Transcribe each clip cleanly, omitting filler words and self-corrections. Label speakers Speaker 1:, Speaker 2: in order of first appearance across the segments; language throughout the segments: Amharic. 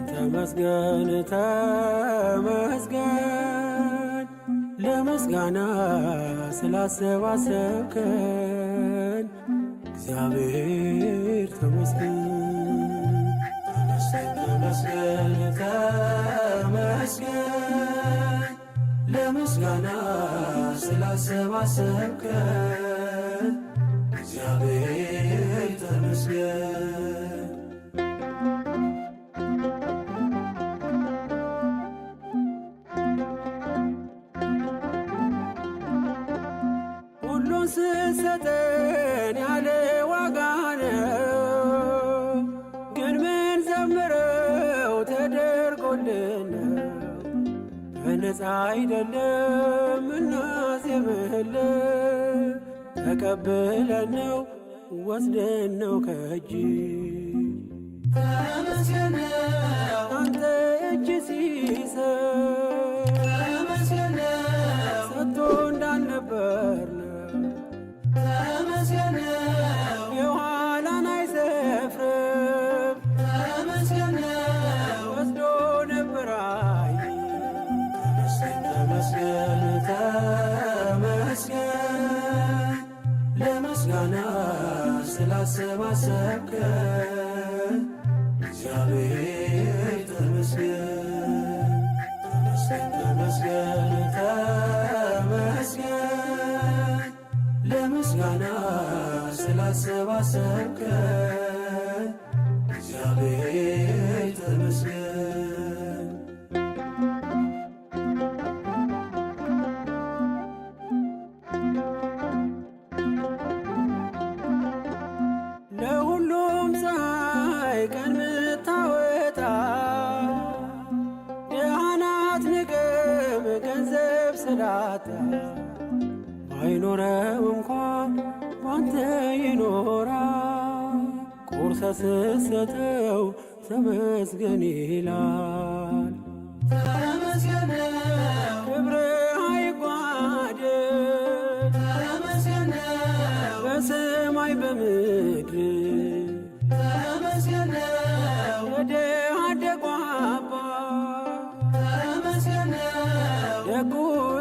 Speaker 1: ተመስገን ተመስገን ለምስጋና ስላሰባሰብከን እግዚአብሔር ተመስገን። ተመስገን ተመስገን ለምስጋና ስላሰባሰብከን እግዚአብሔር ተመስገን። ስትሰጠን ያለ ዋጋ ነው፣ ግን ምን ዘምረው ተደርጎልን በነፃ አይደለም እናዜምህልን። ተቀብለን ነው ወስደን ነው ከእጅ ተመስገን አንተ እጅ ሲሰጥ ተመስገን ሰጥቶ እንዳልነበር ተመስገን የኋላን አይሰፍርም ተመስገን ወስዶ ነበራይ። ተመስገን ተመስገን ለምስጋና ስላሰባሰብከን እግዚአብሔር ተመስገን። ተመስገን ተመስገን ለምስጋና ስላሰባሰብከን እግዚአብሔር ተመስገን። ለሁሉም ፀሐይ ቀን ምታወጣ ድሃን አትንቅም ገንዘብ ስላጣ ባይኖረው እንኳን ባንተ ይኖራል። ቆርሰህ ስትሰጠው ተመስገን ይላል። ተመስገን ክብርህ አይጓደል ተመስገን በሰማይ በምድር ተመስገን የድሃ አደጉ አባት ተመስገን ደጉ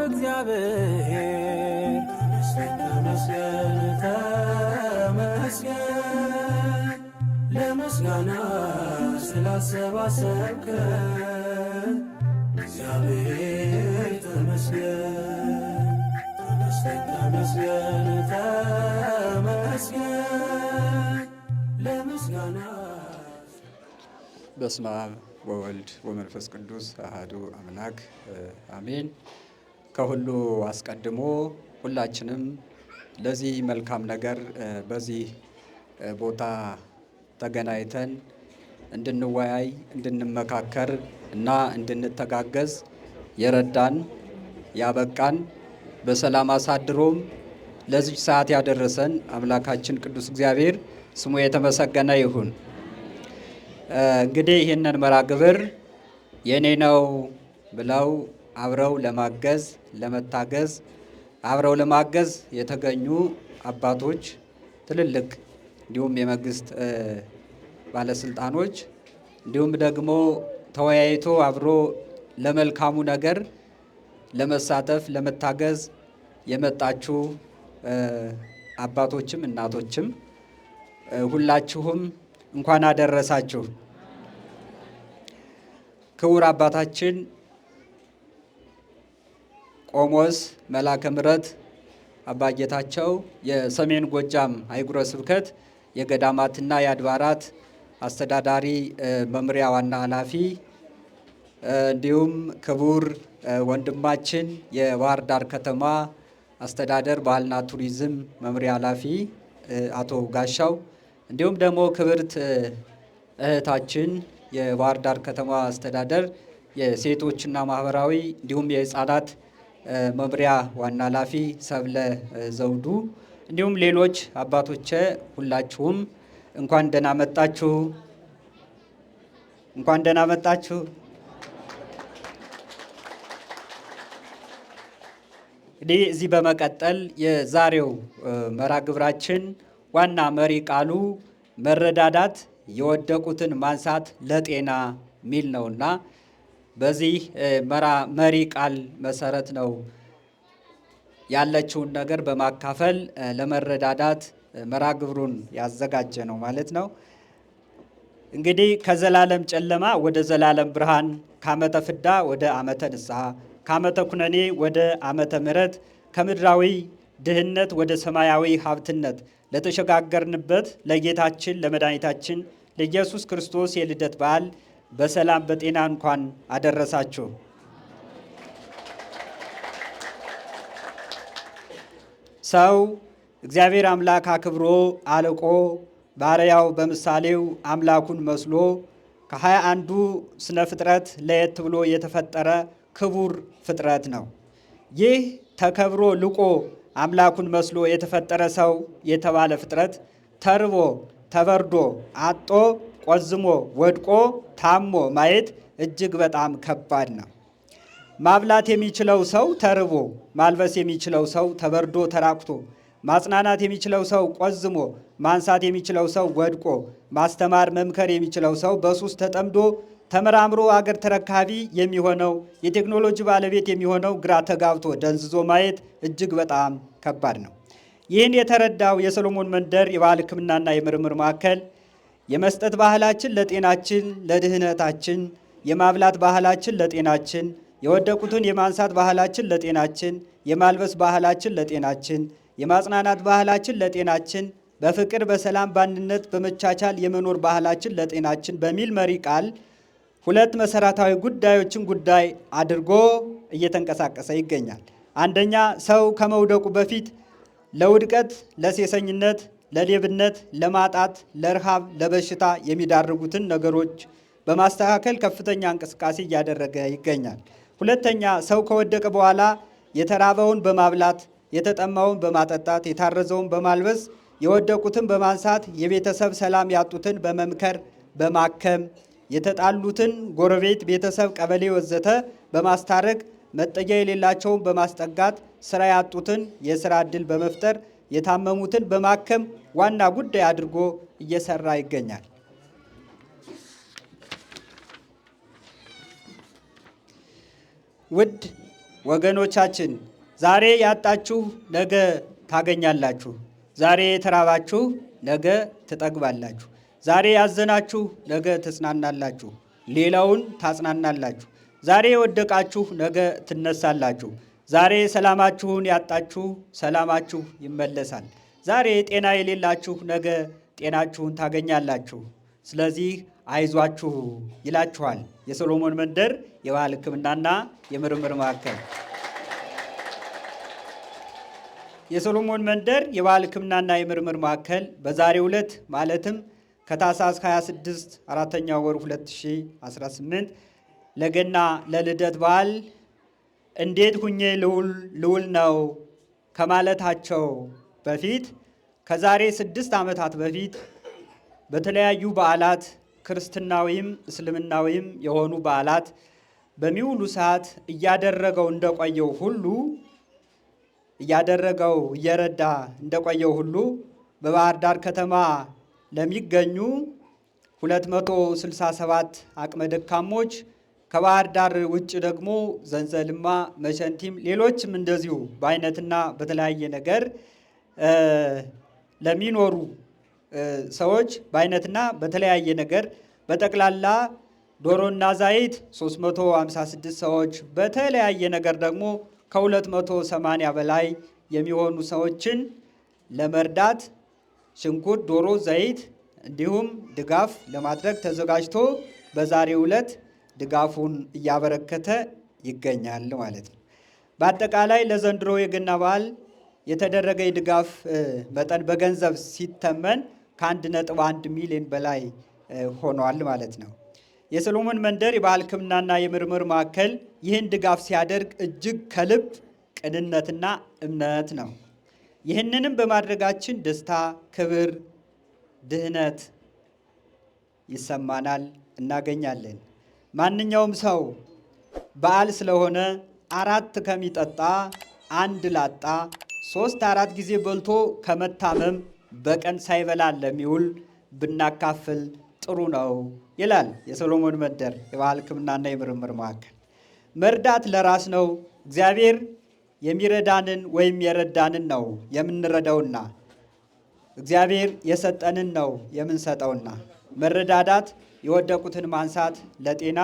Speaker 1: እግዚአብሔር ተመስገን ተመስገን ለምስጋና ስላሰባሰብከን እግዚአብሔር ተመስገን። ተመስገን ተመስገን ለምስጋና።
Speaker 2: በስመ አብ ወወልድ ወመንፈስ ቅዱስ አሐዱ አምላክ አሜን። ከሁሉ አስቀድሞ ሁላችንም ለዚህ መልካም ነገር በዚህ ቦታ ተገናኝተን እንድንወያይ፣ እንድንመካከር እና እንድንተጋገዝ የረዳን ያበቃን በሰላም አሳድሮም ለዚህ ሰዓት ያደረሰን አምላካችን ቅዱስ እግዚአብሔር ስሙ የተመሰገነ ይሁን። እንግዲህ ይህንን መርሐ ግብር የኔ ነው ብለው አብረው ለማገዝ ለመታገዝ አብረው ለማገዝ የተገኙ አባቶች፣ ትልልቅ እንዲሁም የመንግስት ባለስልጣኖች እንዲሁም ደግሞ ተወያይቶ አብሮ ለመልካሙ ነገር ለመሳተፍ ለመታገዝ የመጣችሁ አባቶችም እናቶችም ሁላችሁም እንኳን አደረሳችሁ። ክቡር አባታችን ቆሞስ መላከ ምሕረት አባ ጌታቸው የሰሜን ጎጃም አህጉረ ስብከት የገዳማትና የአድባራት አስተዳዳሪ መምሪያ ዋና ኃላፊ፣ እንዲሁም ክቡር ወንድማችን የባህር ዳር ከተማ አስተዳደር ባህልና ቱሪዝም መምሪያ ኃላፊ አቶ ጋሻው፣ እንዲሁም ደግሞ ክብርት እህታችን የባህር ዳር ከተማ አስተዳደር የሴቶችና ማህበራዊ እንዲሁም የህፃናት መምሪያ ዋና ኃላፊ ሰብለ ዘውዱ እንዲሁም ሌሎች አባቶቼ ሁላችሁም እንኳን ደህና መጣችሁ። እንኳን ደህና መጣችሁ። እንግዲህ እዚህ በመቀጠል የዛሬው መርሃ ግብራችን ዋና መሪ ቃሉ መረዳዳት የወደቁትን ማንሳት ለጤና ሚል ነውና በዚህ መሪ ቃል መሰረት ነው ያለችውን ነገር በማካፈል ለመረዳዳት መርሃ ግብሩን ያዘጋጀ ነው ማለት ነው። እንግዲህ ከዘላለም ጨለማ ወደ ዘላለም ብርሃን፣ ከዓመተ ፍዳ ወደ ዓመተ ንስሐ፣ ከዓመተ ኩነኔ ወደ ዓመተ ምሕረት፣ ከምድራዊ ድህነት ወደ ሰማያዊ ሀብትነት ለተሸጋገርንበት ለጌታችን ለመድኃኒታችን ለኢየሱስ ክርስቶስ የልደት በዓል በሰላም በጤና እንኳን አደረሳችሁ። ሰው እግዚአብሔር አምላክ አክብሮ አልቆ ባሪያው በምሳሌው አምላኩን መስሎ ከ21ዱ ስነ ፍጥረት ለየት ብሎ የተፈጠረ ክቡር ፍጥረት ነው። ይህ ተከብሮ ልቆ አምላኩን መስሎ የተፈጠረ ሰው የተባለ ፍጥረት ተርቦ ተበርዶ አጦ ቆዝሞ ወድቆ ታሞ ማየት እጅግ በጣም ከባድ ነው። ማብላት የሚችለው ሰው ተርቦ፣ ማልበስ የሚችለው ሰው ተበርዶ ተራቁቶ፣ ማጽናናት የሚችለው ሰው ቆዝሞ፣ ማንሳት የሚችለው ሰው ወድቆ፣ ማስተማር መምከር የሚችለው ሰው በሱስ ተጠምዶ ተመራምሮ አገር ተረካቢ የሚሆነው የቴክኖሎጂ ባለቤት የሚሆነው ግራ ተጋብቶ ደንዝዞ ማየት እጅግ በጣም ከባድ ነው። ይህን የተረዳው የሰሎሞን መንደር የባህል ሕክምናና የምርምር ማዕከል የመስጠት ባህላችን ለጤናችን ለድህነታችን፣ የማብላት ባህላችን ለጤናችን፣ የወደቁትን የማንሳት ባህላችን ለጤናችን፣ የማልበስ ባህላችን ለጤናችን፣ የማጽናናት ባህላችን ለጤናችን፣ በፍቅር በሰላም በአንድነት በመቻቻል የመኖር ባህላችን ለጤናችን በሚል መሪ ቃል ሁለት መሰረታዊ ጉዳዮችን ጉዳይ አድርጎ እየተንቀሳቀሰ ይገኛል። አንደኛ፣ ሰው ከመውደቁ በፊት ለውድቀት፣ ለሴሰኝነት፣ ለሌብነት፣ ለማጣት፣ ለረሃብ፣ ለበሽታ የሚዳርጉትን ነገሮች በማስተካከል ከፍተኛ እንቅስቃሴ እያደረገ ይገኛል። ሁለተኛ፣ ሰው ከወደቀ በኋላ የተራበውን በማብላት፣ የተጠማውን በማጠጣት፣ የታረዘውን በማልበስ፣ የወደቁትን በማንሳት፣ የቤተሰብ ሰላም ያጡትን በመምከር በማከም፣ የተጣሉትን ጎረቤት፣ ቤተሰብ፣ ቀበሌ ወዘተ በማስታረቅ፣ መጠጊያ የሌላቸውን በማስጠጋት፣ ስራ ያጡትን የስራ ዕድል በመፍጠር፣ የታመሙትን በማከም ዋና ጉዳይ አድርጎ እየሰራ ይገኛል። ውድ ወገኖቻችን፣ ዛሬ ያጣችሁ ነገ ታገኛላችሁ። ዛሬ የተራባችሁ ነገ ትጠግባላችሁ። ዛሬ ያዘናችሁ ነገ ትጽናናላችሁ፣ ሌላውን ታጽናናላችሁ። ዛሬ የወደቃችሁ ነገ ትነሳላችሁ። ዛሬ ሰላማችሁን ያጣችሁ ሰላማችሁ ይመለሳል። ዛሬ ጤና የሌላችሁ ነገ ጤናችሁን ታገኛላችሁ። ስለዚህ አይዟችሁ ይላችኋል የሰሎሞን መንደር የባህል ሕክምናና የምርምር ማዕከል። የሰሎሞን መንደር የባህል ሕክምናና የምርምር ማዕከል በዛሬው ዕለት ማለትም ከታኅሳስ 26 4ኛው ወር 2018 ለገና ለልደት በዓል እንዴት ሁኜ ልውል ነው ከማለታቸው በፊት ከዛሬ 6 ዓመታት በፊት በተለያዩ በዓላት ክርስትናዊም እስልምናዊም የሆኑ በዓላት በሚውሉ ሰዓት እያደረገው እየረዳ እንደቆየው ሁሉ በባህር ዳር ከተማ ለሚገኙ 267 አቅመ ደካሞች ከባህር ዳር ውጭ ደግሞ ዘንዘልማ፣ መሸንቲም ሌሎችም እንደዚሁ በአይነትና በተለያየ ነገር ለሚኖሩ ሰዎች በአይነትና በተለያየ ነገር በጠቅላላ ዶሮና ዘይት 356 ሰዎች በተለያየ ነገር ደግሞ ከ280 በላይ የሚሆኑ ሰዎችን ለመርዳት ሽንኩርት፣ ዶሮ፣ ዘይት እንዲሁም ድጋፍ ለማድረግ ተዘጋጅቶ በዛሬው ዕለት ድጋፉን እያበረከተ ይገኛል ማለት ነው። በአጠቃላይ ለዘንድሮ የገና በዓል የተደረገ የድጋፍ መጠን በገንዘብ ሲተመን ከ1.1 ሚሊዮን በላይ ሆኗል ማለት ነው። የሰሎሞን መንደር የባህል ሕክምናና የምርምር ማዕከል ይህን ድጋፍ ሲያደርግ እጅግ ከልብ ቅንነትና እምነት ነው። ይህንንም በማድረጋችን ደስታ፣ ክብር፣ ድህነት ይሰማናል፣ እናገኛለን። ማንኛውም ሰው በዓል ስለሆነ 4 ከሚጠጣ 1 ላጣ 3-4 ጊዜ በልቶ ከመታመም በቀን ሳይበላ ለሚውል ብናካፍል ጥሩ ነው ይላል የሰሎሞን መንደር የባህል ሕክምናና የምርምር ማዕከል። መርዳት ለራስ ነው። እግዚአብሔር የሚረዳንን ወይም የረዳንን ነው የምንረዳውና እግዚአብሔር የሰጠንን ነው የምንሰጠውና መረዳዳት፣ የወደቁትን ማንሳት ለጤና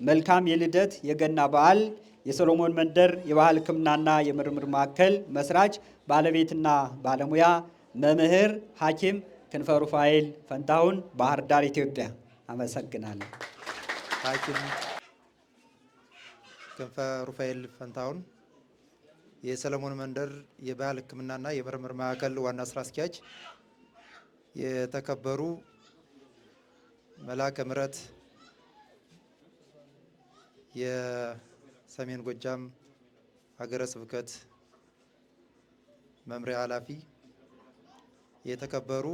Speaker 2: መልካም የልደት የገና በዓል የሰሎሞን መንደር የባህል ሕክምናና የምርምር ማዕከል መስራች ባለቤትና ባለሙያ መምህር ሐኪም ክንፈ ሩፋኤል ፈንታሁን፣ ባህር ዳር ኢትዮጵያ። አመሰግናለሁ።
Speaker 3: ሐኪም ክንፈ ሩፋኤል ፈንታሁን የሰሎሞን መንደር የባህል ሕክምናና የምርምር ማዕከል ዋና ስራ አስኪያጅ፣ የተከበሩ መልአከ ምሕረት የሰሜን ጎጃም ሀገረ ስብከት መምሪያ ኃላፊ፣ የተከበሩ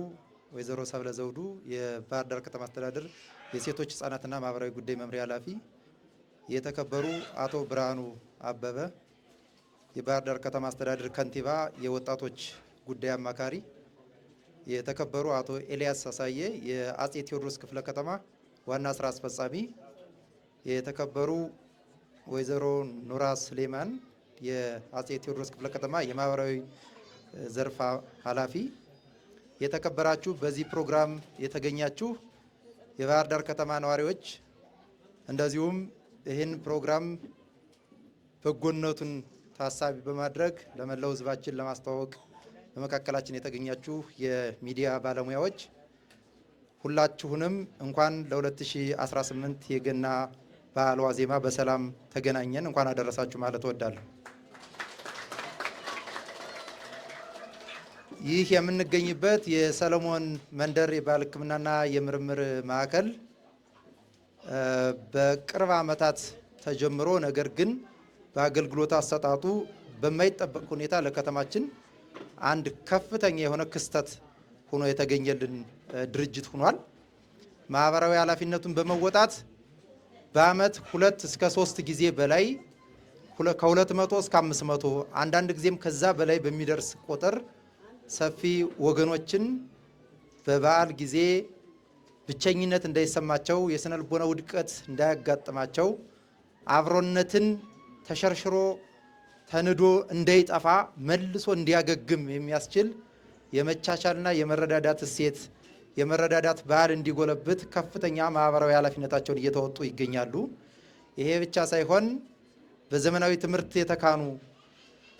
Speaker 3: ወይዘሮ ሰብለ ዘውዱ የባህር ዳር ከተማ አስተዳደር የሴቶች ሕፃናትና ማህበራዊ ጉዳይ መምሪያ ኃላፊ፣ የተከበሩ አቶ ብርሃኑ አበበ የባህር ዳር ከተማ አስተዳደር ከንቲባ የወጣቶች ጉዳይ አማካሪ፣ የተከበሩ አቶ ኤልያስ አሳየ የአጼ ቴዎድሮስ ክፍለ ከተማ ዋና ስራ አስፈጻሚ፣ የተከበሩ ወይዘሮ ኑራ ስሌማን የአጼ ቴዎድሮስ ክፍለ ከተማ የማህበራዊ ዘርፍ ኃላፊ፣ የተከበራችሁ በዚህ ፕሮግራም የተገኛችሁ የባህር ዳር ከተማ ነዋሪዎች፣ እንደዚሁም ይህን ፕሮግራም በጎነቱን ታሳቢ በማድረግ ለመላው ሕዝባችን ለማስተዋወቅ በመካከላችን የተገኛችሁ የሚዲያ ባለሙያዎች ሁላችሁንም እንኳን ለ2018 የገና በዓል ዋዜማ በሰላም ተገናኘን፣ እንኳን አደረሳችሁ ማለት እወዳለሁ። ይህ የምንገኝበት የሰሎሞን መንደር የባህል ሕክምናና የምርምር ማዕከል በቅርብ ዓመታት ተጀምሮ ነገር ግን በአገልግሎት አሰጣጡ በማይጠበቅ ሁኔታ ለከተማችን አንድ ከፍተኛ የሆነ ክስተት ሆኖ የተገኘልን ድርጅት ሆኗል። ማህበራዊ ኃላፊነቱን በመወጣት በአመት 2 እስከ 3 ጊዜ በላይ ከ200 እስከ 500 አንዳንድ ጊዜም ከዛ በላይ በሚደርስ ቁጥር ሰፊ ወገኖችን በበዓል ጊዜ ብቸኝነት እንዳይሰማቸው፣ የስነ ልቦና ውድቀት እንዳያጋጥማቸው፣ አብሮነትን ተሸርሽሮ ተንዶ እንዳይጠፋ መልሶ እንዲያገግም የሚያስችል የመቻቻልና የመረዳዳት እሴት የመረዳዳት ባህል እንዲጎለብት ከፍተኛ ማህበራዊ ኃላፊነታቸውን እየተወጡ ይገኛሉ። ይሄ ብቻ ሳይሆን በዘመናዊ ትምህርት የተካኑ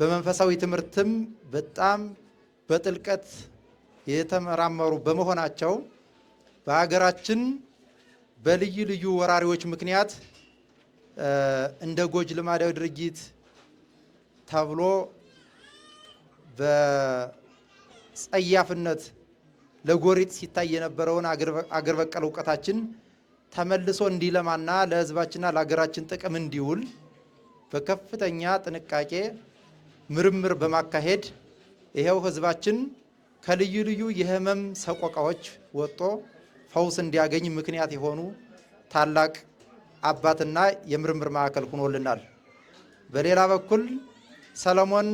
Speaker 3: በመንፈሳዊ ትምህርትም በጣም በጥልቀት የተመራመሩ በመሆናቸው በሀገራችን በልዩ ልዩ ወራሪዎች ምክንያት እንደ ጎጅ ልማዳዊ ድርጊት ተብሎ በጸያፍነት ለጎሪጥ ሲታይ የነበረውን አገር በቀል እውቀታችን ተመልሶ እንዲለማና ለሕዝባችንና ለሀገራችን ጥቅም እንዲውል በከፍተኛ ጥንቃቄ ምርምር በማካሄድ ይሄው ሕዝባችን ከልዩ ልዩ የህመም ሰቆቃዎች ወጥቶ ፈውስ እንዲያገኝ ምክንያት የሆኑ ታላቅ አባትና የምርምር ማዕከል ሆኖልናል። በሌላ በኩል ሰሎሞን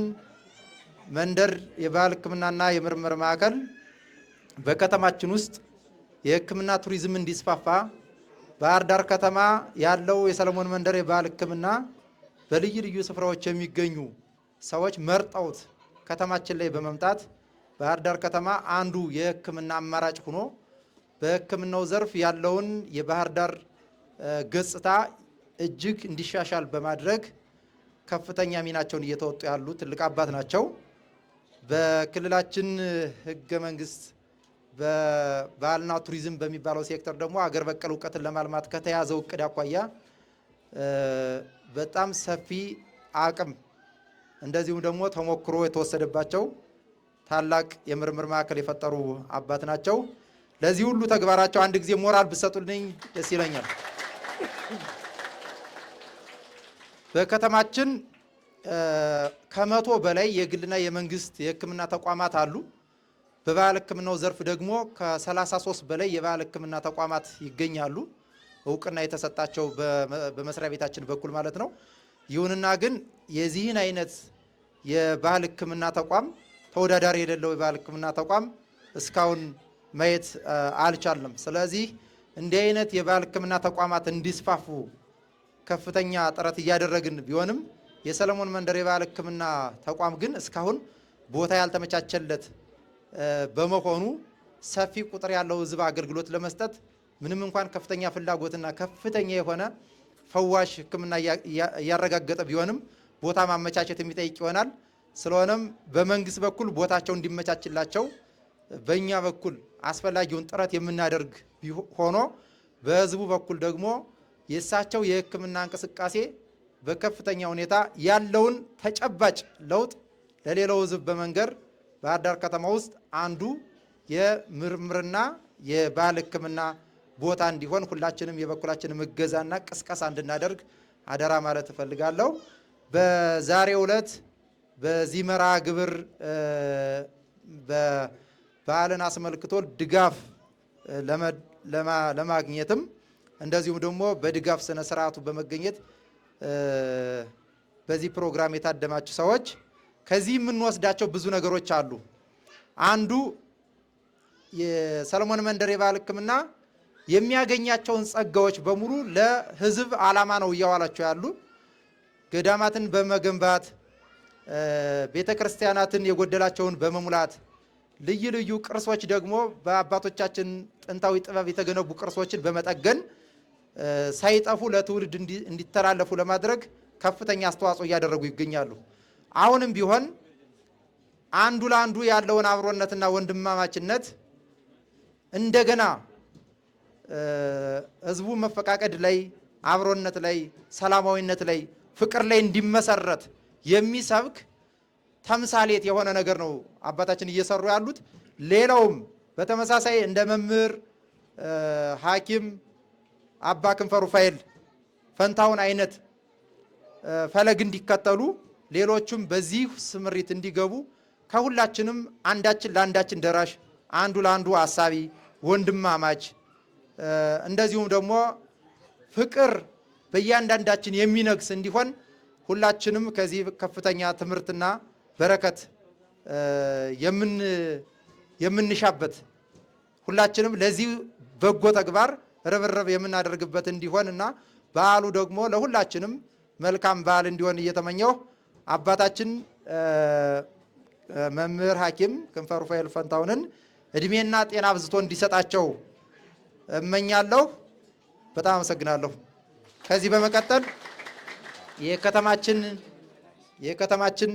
Speaker 3: መንደር የባህል ሕክምናና የምርምር ማዕከል በከተማችን ውስጥ የሕክምና ቱሪዝም እንዲስፋፋ ባህር ዳር ከተማ ያለው የሰሎሞን መንደር የባህል ሕክምና በልዩ ልዩ ስፍራዎች የሚገኙ ሰዎች መርጠውት ከተማችን ላይ በመምጣት ባህር ዳር ከተማ አንዱ የሕክምና አማራጭ ሆኖ በሕክምናው ዘርፍ ያለውን የባህር ዳር ገጽታ እጅግ እንዲሻሻል በማድረግ ከፍተኛ ሚናቸውን እየተወጡ ያሉ ትልቅ አባት ናቸው። በክልላችን ሕገ መንግስት በባህልና ቱሪዝም በሚባለው ሴክተር ደግሞ አገር በቀል እውቀትን ለማልማት ከተያዘው እቅድ አኳያ በጣም ሰፊ አቅም እንደዚሁም ደግሞ ተሞክሮ የተወሰደባቸው ታላቅ የምርምር ማዕከል የፈጠሩ አባት ናቸው። ለዚህ ሁሉ ተግባራቸው አንድ ጊዜ ሞራል ብሰጡልኝ ደስ ይለኛል። በከተማችን ከመቶ በላይ የግልና የመንግስት የሕክምና ተቋማት አሉ። በባህል ሕክምናው ዘርፍ ደግሞ ከ33 በላይ የባህል ሕክምና ተቋማት ይገኛሉ፣ እውቅና የተሰጣቸው በመስሪያ ቤታችን በኩል ማለት ነው። ይሁንና ግን የዚህን አይነት የባህል ሕክምና ተቋም ተወዳዳሪ የሌለው የባህል ሕክምና ተቋም እስካሁን ማየት አልቻልንም። ስለዚህ እንዲህ አይነት የባህል ሕክምና ተቋማት እንዲስፋፉ ከፍተኛ ጥረት እያደረግን ቢሆንም የሰለሞን መንደር የባህል ሕክምና ተቋም ግን እስካሁን ቦታ ያልተመቻቸለት በመሆኑ ሰፊ ቁጥር ያለው ሕዝብ አገልግሎት ለመስጠት ምንም እንኳን ከፍተኛ ፍላጎትና ከፍተኛ የሆነ ፈዋሽ ሕክምና እያረጋገጠ ቢሆንም ቦታ ማመቻቸት የሚጠይቅ ይሆናል። ስለሆነም በመንግስት በኩል ቦታቸው እንዲመቻችላቸው በእኛ በኩል አስፈላጊውን ጥረት የምናደርግ ሆኖ በህዝቡ በኩል ደግሞ የእሳቸው የሕክምና እንቅስቃሴ በከፍተኛ ሁኔታ ያለውን ተጨባጭ ለውጥ ለሌላው ህዝብ በመንገር ባህር ዳር ከተማ ውስጥ አንዱ የምርምርና የባህል ሕክምና ቦታ እንዲሆን ሁላችንም የበኩላችንን እገዛና ቅስቀሳ እንድናደርግ አደራ ማለት እፈልጋለሁ። በዛሬው ዕለት በዚህ መርሃ ግብር በዓልን አስመልክቶ ድጋፍ ለማግኘትም እንደዚሁም ደግሞ በድጋፍ ስነ ስርዓቱ በመገኘት በዚህ ፕሮግራም የታደማችሁ ሰዎች ከዚህ የምንወስዳቸው ብዙ ነገሮች አሉ። አንዱ የሰለሞን መንደር የባህል ሕክምና የሚያገኛቸውን ጸጋዎች በሙሉ ለህዝብ ዓላማ ነው እያዋላቸው ያሉ። ገዳማትን በመገንባት ቤተ ክርስቲያናትን የጎደላቸውን በመሙላት ልዩ ልዩ ቅርሶች ደግሞ በአባቶቻችን ጥንታዊ ጥበብ የተገነቡ ቅርሶችን በመጠገን ሳይጠፉ ለትውልድ እንዲተላለፉ ለማድረግ ከፍተኛ አስተዋጽኦ እያደረጉ ይገኛሉ። አሁንም ቢሆን አንዱ ለአንዱ ያለውን አብሮነትና ወንድማማችነት እንደገና ህዝቡ መፈቃቀድ ላይ፣ አብሮነት ላይ፣ ሰላማዊነት ላይ፣ ፍቅር ላይ እንዲመሰረት የሚሰብክ ተምሳሌት የሆነ ነገር ነው አባታችን እየሰሩ ያሉት። ሌላውም በተመሳሳይ እንደ መምህር ሐኪም አባ ክንፈ ሩፋኤል ፈንታውን አይነት ፈለግ እንዲከተሉ ሌሎቹም በዚህ ስምሪት እንዲገቡ ከሁላችንም አንዳችን ለአንዳችን ደራሽ፣ አንዱ ለአንዱ አሳቢ፣ ወንድማማች እንደዚሁም ደግሞ ፍቅር በእያንዳንዳችን የሚነግስ እንዲሆን ሁላችንም ከዚህ ከፍተኛ ትምህርትና በረከት የምንሻበት ሁላችንም ለዚህ በጎ ተግባር ርብርብ የምናደርግበት እንዲሆን እና በዓሉ ደግሞ ለሁላችንም መልካም በዓል እንዲሆን እየተመኘሁ አባታችን መምህር ሐኪም ክንፈ ሩፋኤል ፈንታውንን እድሜና ጤና አብዝቶ እንዲሰጣቸው እመኛለሁ። በጣም አመሰግናለሁ። ከዚህ በመቀጠል የከተማችን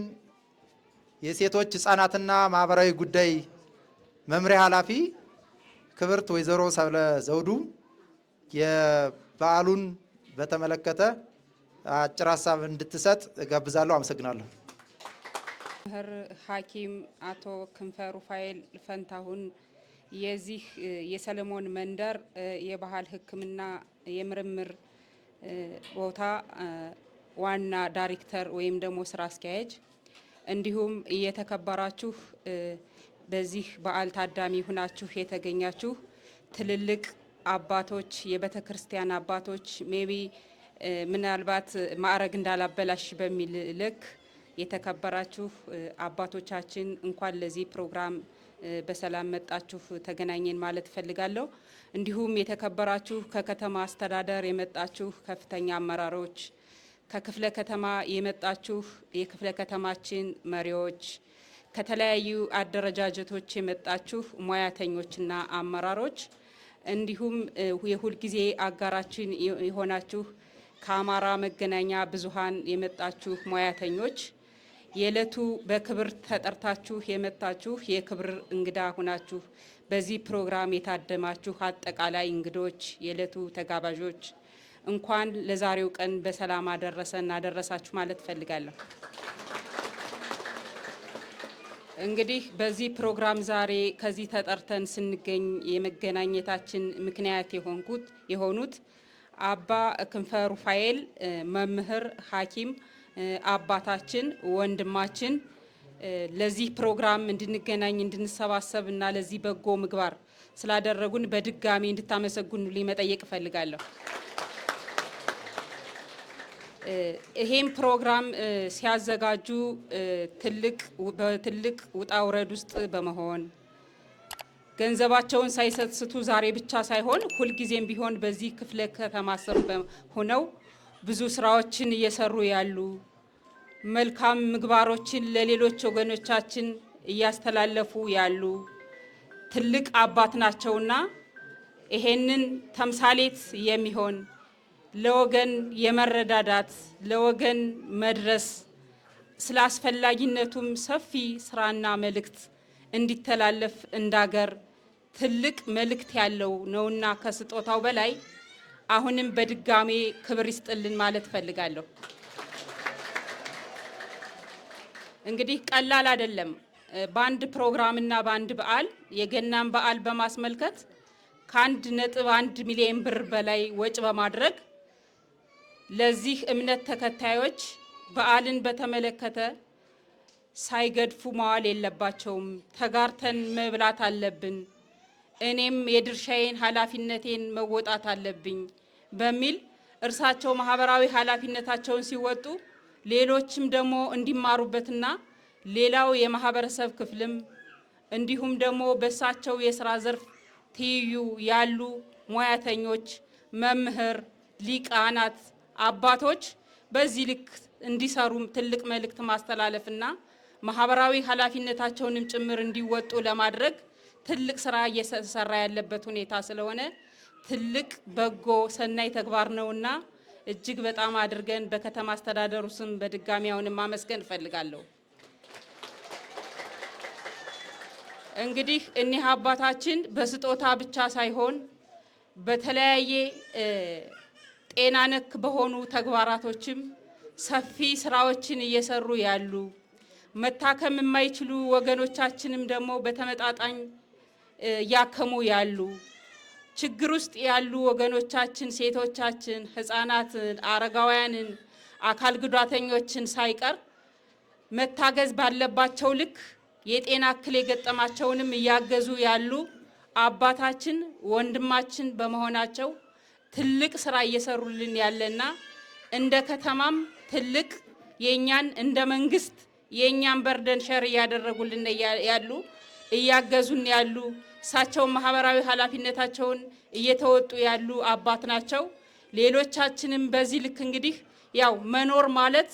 Speaker 3: የሴቶች ሕፃናትና ማህበራዊ ጉዳይ መምሪያ ኃላፊ ክብርት ወይዘሮ ሰብለ ዘውዱ የበዓሉን በተመለከተ አጭር ሀሳብ እንድትሰጥ ጋብዛለሁ። አመሰግናለሁ።
Speaker 4: መምህር ሐኪም አቶ ክንፈ ሩፋኤል ፈንታሁን የዚህ የሰለሞን መንደር የባህል ሕክምና የምርምር ቦታ ዋና ዳይሬክተር ወይም ደግሞ ስራ አስኪያጅ፣ እንዲሁም የተከበራችሁ በዚህ በዓል ታዳሚ ሁናችሁ የተገኛችሁ ትልልቅ አባቶች፣ የቤተ ክርስቲያን አባቶች ሜቢ ምናልባት ማዕረግ እንዳላበላሽ በሚል ልክ የተከበራችሁ አባቶቻችን እንኳን ለዚህ ፕሮግራም በሰላም መጣችሁ ተገናኘን ማለት ፈልጋለሁ። እንዲሁም የተከበራችሁ ከከተማ አስተዳደር የመጣችሁ ከፍተኛ አመራሮች፣ ከክፍለ ከተማ የመጣችሁ የክፍለ ከተማችን መሪዎች፣ ከተለያዩ አደረጃጀቶች የመጣችሁ ሙያተኞችና አመራሮች እንዲሁም የሁልጊዜ አጋራችን የሆናችሁ ከአማራ መገናኛ ብዙሃን የመጣችሁ ሙያተኞች፣ የዕለቱ በክብር ተጠርታችሁ የመጣችሁ የክብር እንግዳ ሁናችሁ በዚህ ፕሮግራም የታደማችሁ አጠቃላይ እንግዶች፣ የዕለቱ ተጋባዦች እንኳን ለዛሬው ቀን በሰላም አደረሰን አደረሳችሁ ማለት ፈልጋለሁ። እንግዲህ በዚህ ፕሮግራም ዛሬ ከዚህ ተጠርተን ስንገኝ የመገናኘታችን ምክንያት የሆኑት አባ ክንፈ ሩፋኤል መምህር ሐኪም አባታችን ወንድማችን ለዚህ ፕሮግራም እንድንገናኝ እንድንሰባሰብ እና ለዚህ በጎ ምግባር ስላደረጉን በድጋሚ እንድታመሰግኑልኝ መጠየቅ እፈልጋለሁ። ይሄን ፕሮግራም ሲያዘጋጁ በትልቅ ውጣ ውረድ ውስጥ በመሆን ገንዘባቸውን ሳይሰስቱ ዛሬ ብቻ ሳይሆን ሁልጊዜም ቢሆን በዚህ ክፍለ ከተማ ስር ሆነው ብዙ ስራዎችን እየሰሩ ያሉ መልካም ምግባሮችን ለሌሎች ወገኖቻችን እያስተላለፉ ያሉ ትልቅ አባት ናቸውና ይሄንን ተምሳሌት የሚሆን ለወገን የመረዳዳት ለወገን መድረስ ስላስፈላጊነቱም ሰፊ ስራና መልእክት እንዲተላለፍ እንዳገር ትልቅ መልእክት ያለው ነውና ከስጦታው በላይ አሁንም በድጋሜ ክብር ይስጥልን ማለት ፈልጋለሁ። እንግዲህ ቀላል አይደለም። በአንድ ፕሮግራምና በአንድ በዓል የገናን በዓል በማስመልከት ከ1.1 ሚሊዮን ብር በላይ ወጪ በማድረግ ለዚህ እምነት ተከታዮች በዓልን በተመለከተ ሳይገድፉ መዋል የለባቸውም። ተጋርተን መብላት አለብን። እኔም የድርሻዬን ኃላፊነቴን መወጣት አለብኝ በሚል እርሳቸው ማህበራዊ ኃላፊነታቸውን ሲወጡ ሌሎችም ደግሞ እንዲማሩበትና ሌላው የማህበረሰብ ክፍልም እንዲሁም ደግሞ በእሳቸው የሥራ ዘርፍ ትይዩ ያሉ ሙያተኞች፣ መምህር፣ ሊቃናት፣ አባቶች በዚህ ልክ እንዲሰሩም ትልቅ መልእክት ማስተላለፍና ማህበራዊ ኃላፊነታቸውንም ጭምር እንዲወጡ ለማድረግ ትልቅ ስራ እየተሰራ ያለበት ሁኔታ ስለሆነ ትልቅ በጎ ሰናይ ተግባር ነውና እጅግ በጣም አድርገን በከተማ አስተዳደሩ ስም በድጋሚ አሁንም ማመስገን እፈልጋለሁ። እንግዲህ እኒህ አባታችን በስጦታ ብቻ ሳይሆን በተለያየ ጤና ነክ በሆኑ ተግባራቶችም ሰፊ ስራዎችን እየሰሩ ያሉ መታከም የማይችሉ ወገኖቻችንም ደግሞ በተመጣጣኝ ያከሙ ያሉ ችግር ውስጥ ያሉ ወገኖቻችን ሴቶቻችን፣ ህፃናትን፣ አረጋውያንን፣ አካል ጉዳተኞችን ሳይቀር መታገዝ ባለባቸው ልክ የጤና እክል የገጠማቸውንም እያገዙ ያሉ አባታችን ወንድማችን በመሆናቸው ትልቅ ስራ እየሰሩልን ያለና እንደ ከተማም ትልቅ የኛን እንደ መንግስት የኛን በርደን ሸር እያደረጉልን ያሉ እያገዙን ያሉ እሳቸው ማህበራዊ ኃላፊነታቸውን እየተወጡ ያሉ አባት ናቸው። ሌሎቻችንም በዚህ ልክ እንግዲህ ያው መኖር ማለት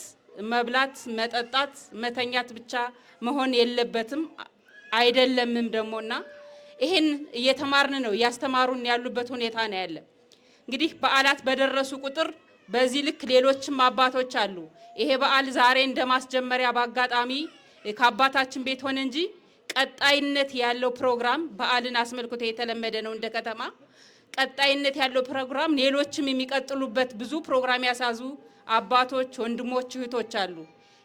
Speaker 4: መብላት፣ መጠጣት፣ መተኛት ብቻ መሆን የለበትም አይደለምም ደሞና ይሄን እየተማርን ነው ያስተማሩን ያሉበት ሁኔታ ነው ያለ። እንግዲህ በዓላት በደረሱ ቁጥር በዚህ ልክ ሌሎችም አባቶች አሉ። ይሄ በዓል ዛሬ እንደማስጀመሪያ በአጋጣሚ ከአባታችን ቤት ሆነ እንጂ ቀጣይነት ያለው ፕሮግራም በዓልን አስመልክቶ የተለመደ ነው። እንደ ከተማ ቀጣይነት ያለው ፕሮግራም ሌሎችም የሚቀጥሉበት ብዙ ፕሮግራም ያሳዙ አባቶች፣ ወንድሞች፣ እህቶች አሉ።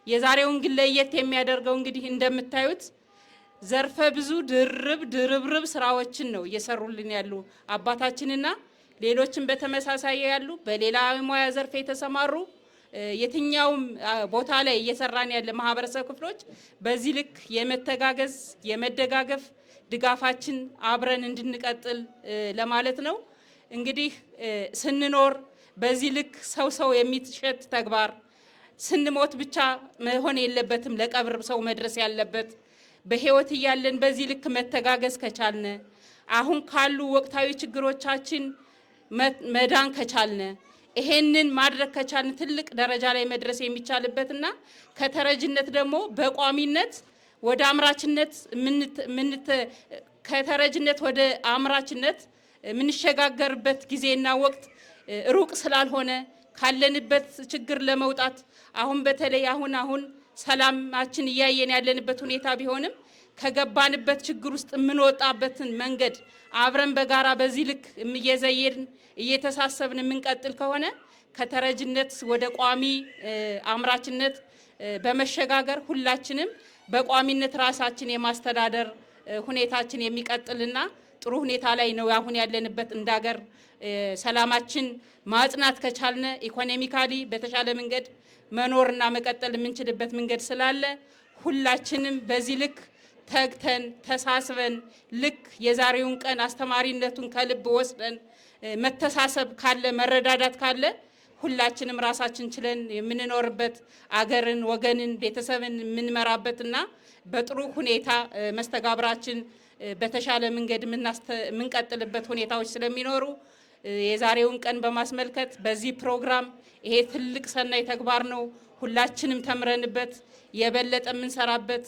Speaker 4: የዛሬውን ግን ለየት የሚያደርገው እንግዲህ እንደምታዩት ዘርፈ ብዙ ድርብርብ ስራዎችን ነው እየሰሩልን ያሉ አባታችንና ሌሎችም በተመሳሳይ ያሉ በሌላ ሙያ ዘርፍ የተሰማሩ የትኛውም ቦታ ላይ እየሰራን ያለ ማህበረሰብ ክፍሎች በዚህ ልክ የመተጋገዝ የመደጋገፍ ድጋፋችን አብረን እንድንቀጥል ለማለት ነው። እንግዲህ ስንኖር በዚህ ልክ ሰው የሚትሸት ተግባር ስንሞት ብቻ መሆን የለበትም። ለቀብር ሰው መድረስ ያለበት በህይወት እያለን በዚህ ልክ መተጋገዝ ከቻልነ አሁን ካሉ ወቅታዊ ችግሮቻችን መዳን ከቻልነ ይሄንን ማድረግ ከቻልን ትልቅ ደረጃ ላይ መድረስ የሚቻልበትና ከተረጅነት ደግሞ በቋሚነት ወደ አምራችነት ከተረጅነት ወደ አምራችነት የምንሸጋገርበት ጊዜና ወቅት ሩቅ ስላልሆነ ካለንበት ችግር ለመውጣት አሁን በተለይ አሁን ሰላማችን እያየን ያለንበት ሁኔታ ቢሆንም ከገባንበት ችግር ውስጥ የምንወጣበትን መንገድ አብረን በጋራ በዚህ ልክ እየዘየድን እየተሳሰብን የምንቀጥል ከሆነ ከተረጅነት ወደ ቋሚ አምራችነት በመሸጋገር ሁላችንም በቋሚነት ራሳችን የማስተዳደር ሁኔታችን የሚቀጥልና ጥሩ ሁኔታ ላይ ነው አሁን ያለንበት። እንዳገር ሰላማችን ማጽናት ከቻልነ ኢኮኖሚካሊ በተሻለ መንገድ መኖርና መቀጠል የምንችልበት መንገድ ስላለ ሁላችንም በዚህ ልክ ተግተን ተሳስበን ልክ የዛሬውን ቀን አስተማሪነቱን ከልብ ወስደን መተሳሰብ ካለ መረዳዳት ካለ ሁላችንም ራሳችን ችለን የምንኖርበት አገርን፣ ወገንን፣ ቤተሰብን የምንመራበትና በጥሩ ሁኔታ መስተጋብራችን በተሻለ መንገድ የምንቀጥልበት ሁኔታዎች ስለሚኖሩ የዛሬውን ቀን በማስመልከት በዚህ ፕሮግራም ይሄ ትልቅ ሰናይ ተግባር ነው። ሁላችንም ተምረንበት የበለጠ የምንሰራበት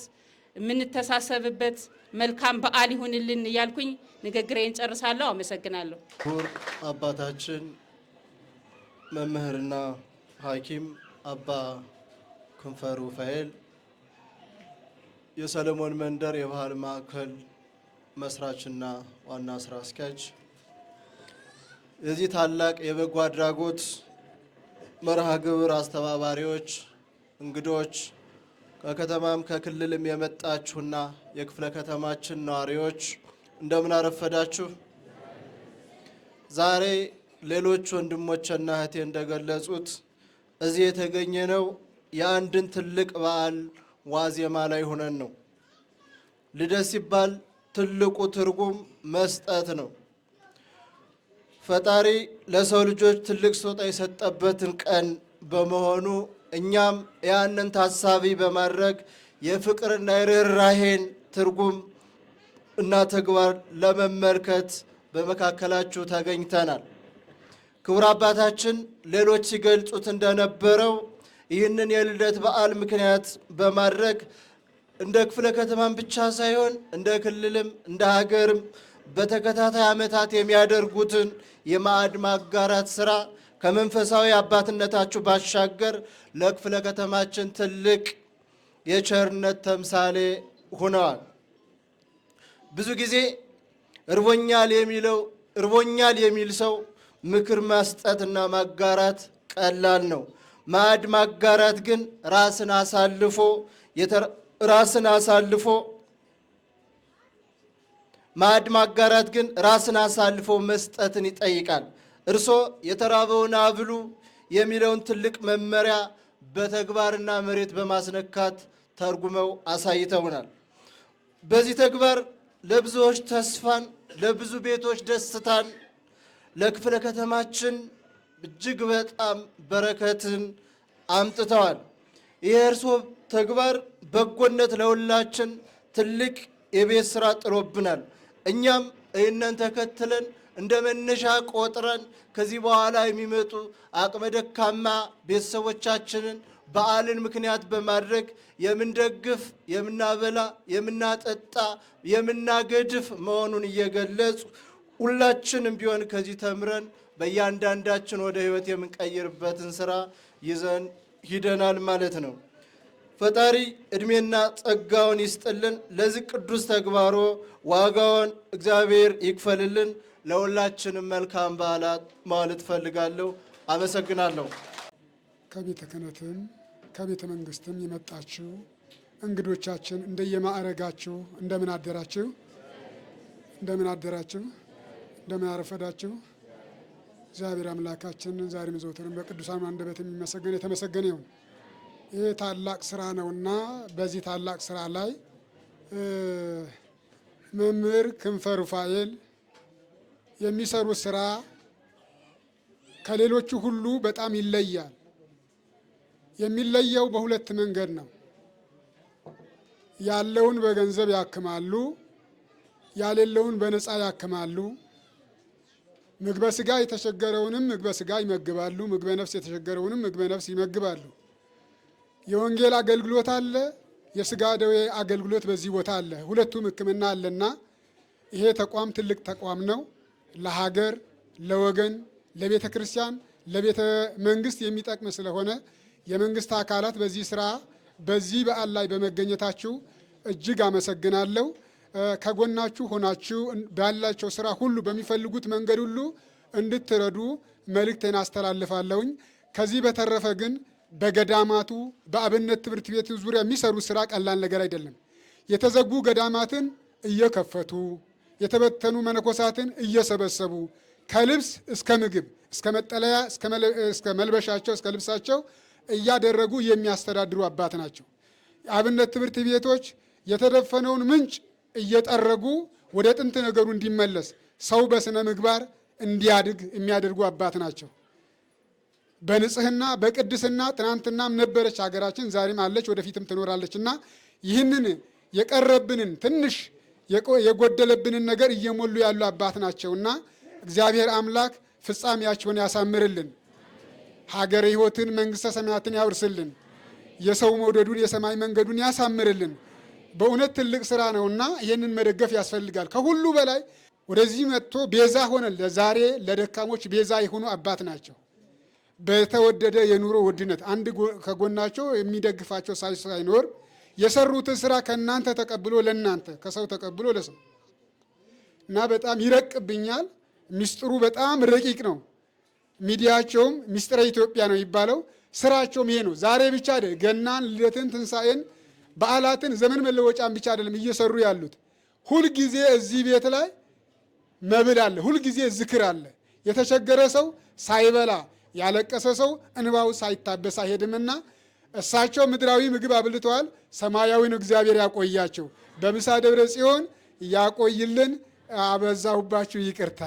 Speaker 4: የምንተሳሰብበት መልካም በዓል ይሁንልን እያልኩኝ ንግግሬን ጨርሳለሁ። አመሰግናለሁ።
Speaker 5: ክቡር አባታችን መምህርና ሐኪም አባ ክንፈ ሩፋኤል የሰለሞን መንደር የባህል ማዕከል መስራችና ዋና ስራ አስኪያጅ፣ የዚህ ታላቅ የበጎ አድራጎት መርሃ ግብር አስተባባሪዎች፣ እንግዶች፣ ከከተማም ከክልልም የመጣችሁና የክፍለ ከተማችን ነዋሪዎች እንደምን አረፈዳችሁ። ዛሬ ሌሎች ወንድሞችና እህቴ እንደገለጹት እዚህ የተገኘነው የአንድን ትልቅ በዓል ዋዜማ ላይ ሆነን ነው። ልደት ሲባል ትልቁ ትርጉም መስጠት ነው። ፈጣሪ ለሰው ልጆች ትልቅ ስጦታ የሰጠበትን ቀን በመሆኑ እኛም ያንን ታሳቢ በማድረግ የፍቅርና የርኅራኄን ትርጉም እና ተግባር ለመመልከት በመካከላችሁ ተገኝተናል። ክቡር አባታችን ሌሎች ሲገልጹት እንደነበረው ይህንን የልደት በዓል ምክንያት በማድረግ እንደ ክፍለ ከተማም ብቻ ሳይሆን እንደ ክልልም እንደ ሀገርም በተከታታይ ዓመታት የሚያደርጉትን የማዕድ ማጋራት ስራ ከመንፈሳዊ አባትነታችሁ ባሻገር ለክፍለ ከተማችን ትልቅ የቸርነት ተምሳሌ ሆነዋል። ብዙ ጊዜ እርቦኛል የሚል ሰው ምክር መስጠትና ማጋራት ቀላል ነው። ማዕድ ማጋራት ግን ራስን አሳልፎ መስጠትን ይጠይቃል። እርሶ የተራበውን አብሉ የሚለውን ትልቅ መመሪያ በተግባርና መሬት በማስነካት ተርጉመው አሳይተውናል። በዚህ ተግባር ለብዙዎች ተስፋን፣ ለብዙ ቤቶች ደስታን፣ ለክፍለ ከተማችን እጅግ በጣም በረከትን አምጥተዋል። ይህ እርሶ ተግባር በጎነት ለሁላችን ትልቅ የቤት ስራ ጥሎብናል። እኛም ይህንን ተከትለን እንደ መነሻ ቆጥረን ከዚህ በኋላ የሚመጡ አቅመ ደካማ ቤተሰቦቻችንን በዓልን ምክንያት በማድረግ የምንደግፍ፣ የምናበላ፣ የምናጠጣ፣ የምናገድፍ መሆኑን እየገለጹ ሁላችንም ቢሆን ከዚህ ተምረን በእያንዳንዳችን ወደ ሕይወት የምንቀይርበትን ስራ ይዘን ሂደናል ማለት ነው። ፈጣሪ እድሜና ጸጋውን ይስጥልን። ለዚህ ቅዱስ ተግባሮ ዋጋውን እግዚአብሔር ይክፈልልን። ለሁላችንም መልካም በዓላት ማለት ፈልጋለሁ። አመሰግናለሁ።
Speaker 6: ከቤተ ክህነትም ከቤተ መንግስትም የመጣችሁ እንግዶቻችን እንደየማዕረጋችሁ እንደምን አደራችሁ? እንደምን አደራችሁ? እንደምን አረፈዳችሁ? እግዚአብሔር አምላካችን ዛሬም ዘወትርም በቅዱሳን አንደበት የሚመሰገን የተመሰገነ ይሁን። ይህ ታላቅ ስራ ነውና በዚህ ታላቅ ስራ ላይ መምህር ክንፈ ሩፋኤል የሚሰሩት ስራ ከሌሎቹ ሁሉ በጣም ይለያል። የሚለየው በሁለት መንገድ ነው። ያለውን በገንዘብ ያክማሉ፣ ያሌለውን በነፃ ያክማሉ። ምግበ ስጋ የተቸገረውንም ምግበ ስጋ ይመግባሉ፣ ምግበ ነፍስ የተቸገረውንም ምግበ ነፍስ ይመግባሉ። የወንጌል አገልግሎት አለ፣ የስጋ ደዌ አገልግሎት በዚህ ቦታ አለ። ሁለቱም ሕክምና አለና ይሄ ተቋም ትልቅ ተቋም ነው። ለሀገር፣ ለወገን፣ ለቤተ ክርስቲያን፣ ለቤተ መንግስት የሚጠቅም ስለሆነ የመንግስት አካላት በዚህ ስራ በዚህ በዓል ላይ በመገኘታችሁ እጅግ አመሰግናለሁ። ከጎናችሁ ሆናችሁ ባላቸው ስራ ሁሉ በሚፈልጉት መንገድ ሁሉ እንድትረዱ መልእክቴን አስተላልፋለሁኝ። ከዚህ በተረፈ ግን በገዳማቱ በአብነት ትምህርት ቤት ዙሪያ የሚሰሩ ስራ ቀላል ነገር አይደለም። የተዘጉ ገዳማትን እየከፈቱ የተበተኑ መነኮሳትን እየሰበሰቡ ከልብስ እስከ ምግብ እስከ መጠለያ እስከ መልበሻቸው እስከ ልብሳቸው እያደረጉ የሚያስተዳድሩ አባት ናቸው። የአብነት ትምህርት ቤቶች የተደፈነውን ምንጭ እየጠረጉ ወደ ጥንት ነገሩ እንዲመለስ ሰው በስነ ምግባር እንዲያድግ የሚያደርጉ አባት ናቸው። በንጽህና በቅድስና ትናንትናም ነበረች ሀገራችን፣ ዛሬም አለች፣ ወደፊትም ትኖራለች እና ይህንን የቀረብንን ትንሽ የጎደለብንን ነገር እየሞሉ ያሉ አባት ናቸውና እግዚአብሔር አምላክ ፍጻሜያቸውን ያሳምርልን፣ ሀገረ ሕይወትን መንግሥተ ሰማያትን ያውርስልን፣ የሰው መውደዱን የሰማይ መንገዱን ያሳምርልን። በእውነት ትልቅ ስራ ነውና ይህንን መደገፍ ያስፈልጋል። ከሁሉ በላይ ወደዚህ መጥቶ ቤዛ ሆነን ለዛሬ ለደካሞች ቤዛ የሆኑ አባት ናቸው። በተወደደ የኑሮ ውድነት አንድ ከጎናቸው የሚደግፋቸው ሳይኖር የሰሩትን ስራ ከእናንተ ተቀብሎ ለእናንተ ከሰው ተቀብሎ ለሰው እና በጣም ይረቅብኛል። ሚስጥሩ በጣም ረቂቅ ነው። ሚዲያቸውም ሚስጥረ ኢትዮጵያ ነው የሚባለው። ስራቸውም ይሄ ነው። ዛሬ ብቻ አይደል ገናን፣ ልደትን፣ ትንሣኤን፣ በዓላትን፣ ዘመን መለወጫን ብቻ አይደለም እየሰሩ ያሉት። ሁልጊዜ እዚህ ቤት ላይ መብል አለ፣ ሁልጊዜ ዝክር አለ። የተቸገረ ሰው ሳይበላ ያለቀሰ ሰው እንባው ሳይታበስ አይሄድምና እሳቸው ምድራዊ ምግብ አብልተዋል። ሰማያዊን እግዚአብሔር ያቆያቸው። በምሳ ደብረ ጽዮን ያቆይልን። አበዛሁባችሁ፣ ይቅርታ።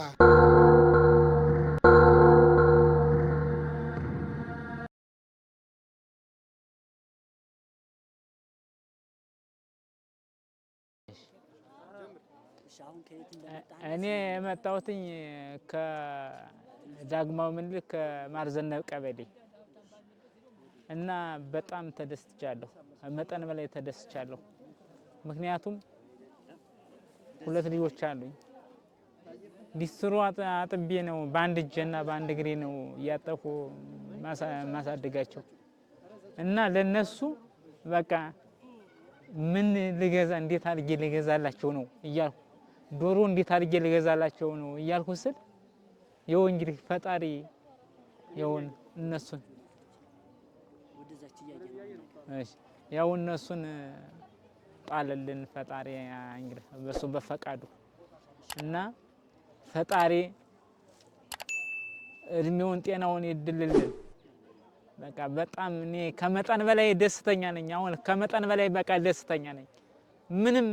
Speaker 7: እኔ የመጣሁትኝ ከዳግማዊ ምኒልክ ከማርዘነብ ቀበሌ እና በጣም ተደስቻለሁ። መጠን በላይ ተደስቻለሁ። ምክንያቱም 2 ልጆች አሉኝ። ሊስትሮ አጥቤ ነው በአንድ እጄና በአንድ እግሬ ነው እያጠፉ ማሳደጋቸው እና ለነሱ በቃ ምን ልገዛ እንዴት አድርጌ ልገዛላቸው ነው እያልኩ ዶሮ እንዴት አድርጌ ልገዛላቸው ነው እያልኩ ስል ይኸው እንግዲህ ፈጣሪ ይሁን እነሱን ያው እነሱን ጣለልን ፈጣሪ እንግዲህ በሱ በፈቃዱ እና ፈጣሪ እድሜውን ጤናውን ይድልልን። በቃ በጣም እኔ ከመጠን በላይ ደስተኛ ነኝ። አሁን ከመጠን በላይ በቃ ደስተኛ ነኝ። ምንም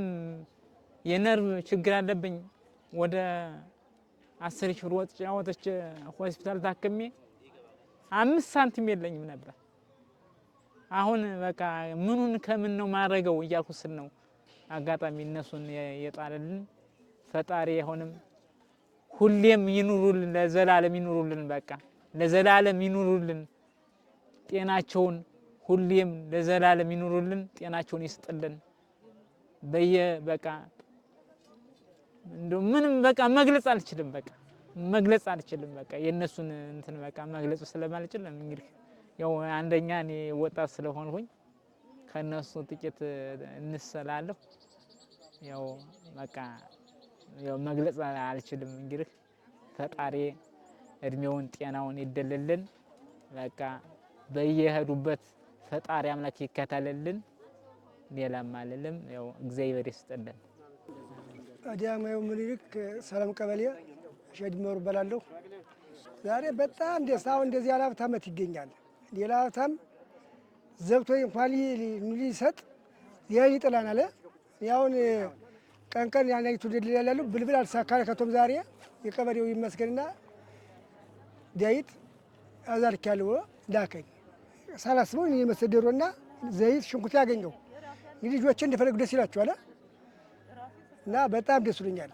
Speaker 7: የነርቭ ችግር አለብኝ። ወደ 10 ሺህ ብር ወጥቼ ሆስፒታል ታክሜ 5 ሳንቲም የለኝም ነበር። አሁን በቃ ምኑን ከምን ነው ማረገው እያልኩ ስል ነው አጋጣሚ እነሱን የጣለልን ፈጣሪ አሁንም ሁሌም ይኑሩልን፣ ለዘላለም ይኑሩልን። በቃ ለዘላለም ይኑሩልን። ጤናቸውን ሁሌም ለዘላለም ይኑሩልን። ጤናቸውን ይስጥልን። በቃ እንደው ምንም በቃ መግለጽ አልችልም። በቃ መግለጽ አልችልም። በቃ የነሱን እንትን በቃ መግለጽ ስለማልችል እንግዲህ ያው አንደኛ እኔ ወጣት ስለሆንኩኝ ከነሱ ጥቂት እንሰላለሁ። ያው በቃ ያው መግለጽ አልችልም። እንግዲህ ፈጣሪ እድሜውን ጤናውን ይደልልን። በቃ በየሄዱበት ፈጣሪ አምላክ ይከታተልልን። ሌላም አልልም። ያው እግዚአብሔር ይስጥልን።
Speaker 8: ዳግማዊ ምኒልክ ሰላም ቀበሌ ሸድመሩ እባላለሁ። ዛሬ በጣም ደስታው እንደዚህ ያለ ሀብት ዓመት ይገኛል። ሌላ ሀብታም ዘብቶ እንኳን ሊሰጥ ያን ይጥላናል። ያውን ቀን ያናይቱ ድል ያላሉ ብልብል አልሳካለ ከቶም ዛሬ የቀበሌው ይመስገንና ዳይት አዛርክ ያለው ላከኝ ሳላስበው እኔ መሰደሮና ዘይት ሽንኩርት ያገኘው ልጆቼ እንደፈለጉ ደስ ይላቸዋል እና በጣም ደስ ይሉኛል።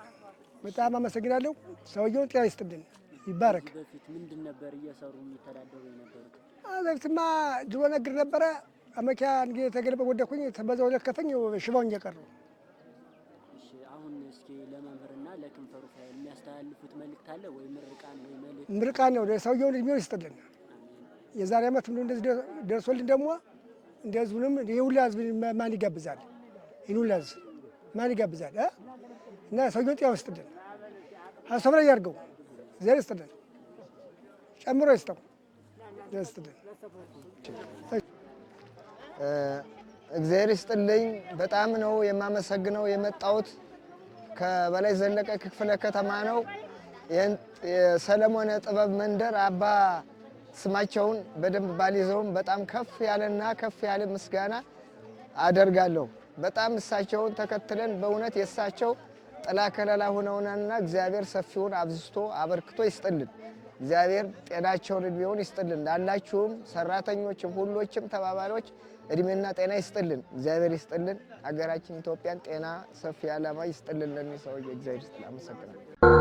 Speaker 8: በጣም አመሰግናለሁ። ሰውየውን ጤና ይስጥልን፣ ይባረክ።
Speaker 9: በፊት ምንድን ነበር እየሰሩ የሚተዳደሩ የነበሩት?
Speaker 8: በፊትማ ድሮ ነግር ነበረ። መኪና እንግዲህ ተገልበ ወደኩኝ በዛው ለከፈኝ ሽባውን እየቀሩ።
Speaker 9: እሺ አሁን እስኪ ለመምህርና ለክንፈ ሩፋኤል የሚያስተላልፉት መልእክት አለ ወይ? ምርቃን ወይ መልእክት?
Speaker 8: ምርቃን ነው። ሰውየውን እድሜውን ይስጥልን። የዛሬ ዓመት እንደዚህ ደርሶልን ደግሞ እንደዚሁንም የሁላ ህዝብ ማን ይጋብዛል? ይሁን ሁላ ህዝብ ማን ይጋብዛል? እና ሰውየውን ጤና ይስጥልን፣ ሀሳብ ላይ ያድርገው። እግዚአብሔር ይስጥልን፣ ጨምሮ ይስጠው።
Speaker 10: እግዚአብሔር ይስጥልኝ። በጣም ነው የማመሰግነው። የመጣሁት ከበላይ ዘለቀ ክፍለ ከተማ ነው። የሰለሞን ጥበብ መንደር አባ ስማቸውን በደንብ ባልይዘውም በጣም ከፍ ያለና ከፍ ያለ ምስጋና አደርጋለሁ። በጣም እሳቸውን ተከትለን በእውነት የእሳቸው ጥላ ከለላ ሆነውናልና እግዚአብሔር ሰፊውን አብዝቶ አበርክቶ ይስጥልን። እግዚአብሔር ጤናቸውን እድሜውን ይስጥልን። ላላችሁም ሰራተኞችም ሁሎችም ተባባሪዎች እድሜና ጤና ይስጥልን። እግዚአብሔር ይስጥልን። ሀገራችን ኢትዮጵያን ጤና ሰፊ ዓላማ ይስጥልን። ለኔ ሰውዬ እግዚአብሔር ይስጥልን። አመሰግናለሁ።